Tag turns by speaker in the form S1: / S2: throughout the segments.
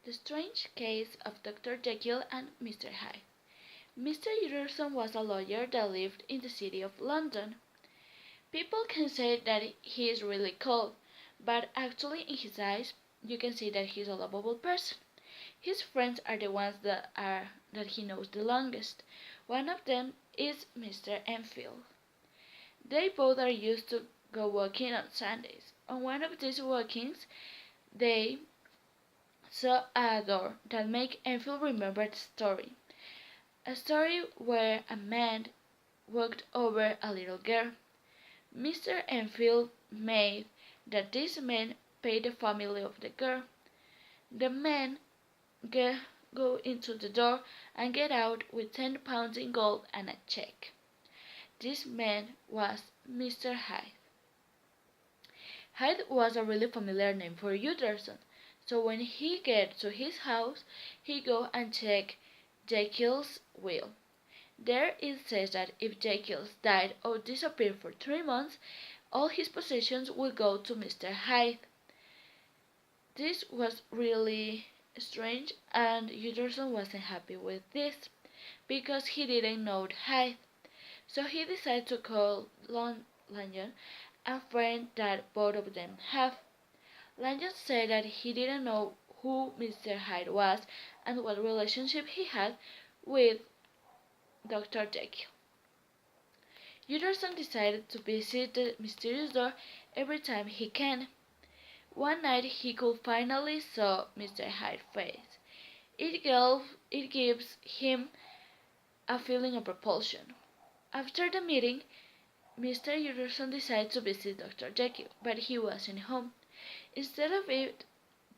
S1: The Strange Case of Dr. Jekyll and Mr. Hyde. Mr. Utterson was a lawyer that lived in the city of London. People can say that he is really cold, but actually in his eyes you can see that he's a lovable person. His friends are the ones that he knows the longest. One of them is Mr. Enfield. They both are used to go walking on Sundays. On one of these walkings, they saw a door that made Enfield remember the story. A story where a man walked over a little girl. Mr. Enfield made that this man pay the family of the girl. The man go into the door and get out with £10 in gold and a check. This man was Mr. Hyde. Hyde was a really familiar name for Utterson, so when he gets to his house, he go and check Jekyll's will. There it says that if Jekyll died or disappeared for 3 months, all his possessions will go to Mr. Hyde. This was really strange, and Utterson wasn't happy with this because he didn't know Hyde. So he decided to call Lanyon, a friend that both of them have. Lanyon said that he didn't know who Mr. Hyde was and what relationship he had with Dr. Jekyll. Utterson decided to visit the mysterious door every time he can. One night he could finally saw Mr. Hyde's face. It gives him a feeling of repulsion. After the meeting, Mr. Utterson decided to visit Dr. Jekyll, but he wasn't home. Instead of it,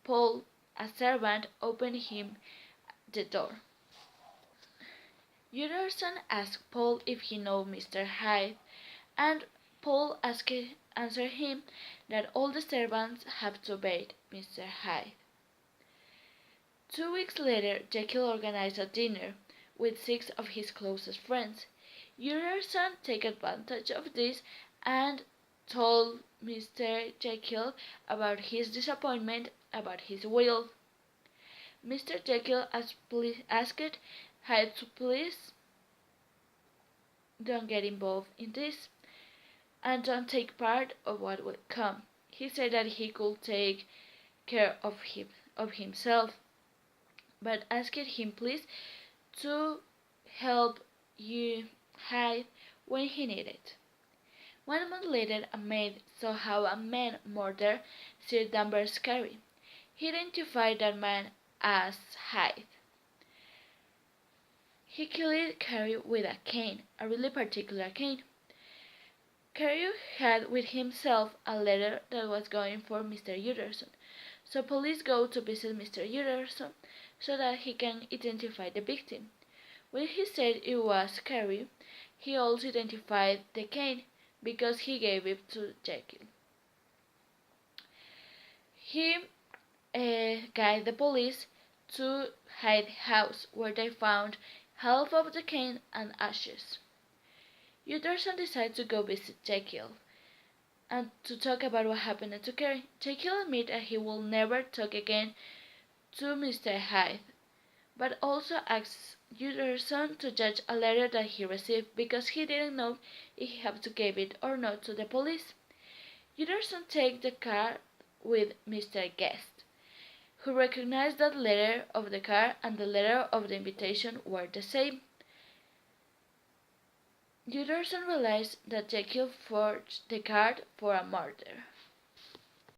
S1: Paul, a servant, opened him the door. Utterson asked Paul if he knew Mr. Hyde, and Paul answered him that all the servants have to obey Mr. Hyde. 2 weeks later, Jekyll organized a dinner with 6 of his closest friends. Utterson took advantage of this and told Mr. Jekyll about his disappointment about his will. Mr. Jekyll asked Hyde to please don't get involved in this and don't take part of what will come. He said that he could take care of himself, but asked him please to help you Hyde when he needed. 1 month later, a maid saw how a man murdered Sir Danvers Carey. He identified that man as Hyde. He killed Carey with a cane, a really particular cane. Carey had with himself a letter that was going for Mr. Utterson, so police go to visit Mr. Utterson so that he can identify the victim. When he said it was Carey, he also identified the cane because he gave it to Jekyll. He guided the police to Hyde's house, where they found half of the cane and ashes. Utterson decided to go visit Jekyll and to talk about what happened to Carey. Jekyll admitted that he will never talk again to Mr. Hyde, but also asked Utterson to judge a letter that he received because he didn't know if he had to give it or not to the police. Utterson took the card with Mr. Guest, who recognized that letter of the card and the letter of the invitation were the same. Utterson realized that Jekyll forged the card for a murder.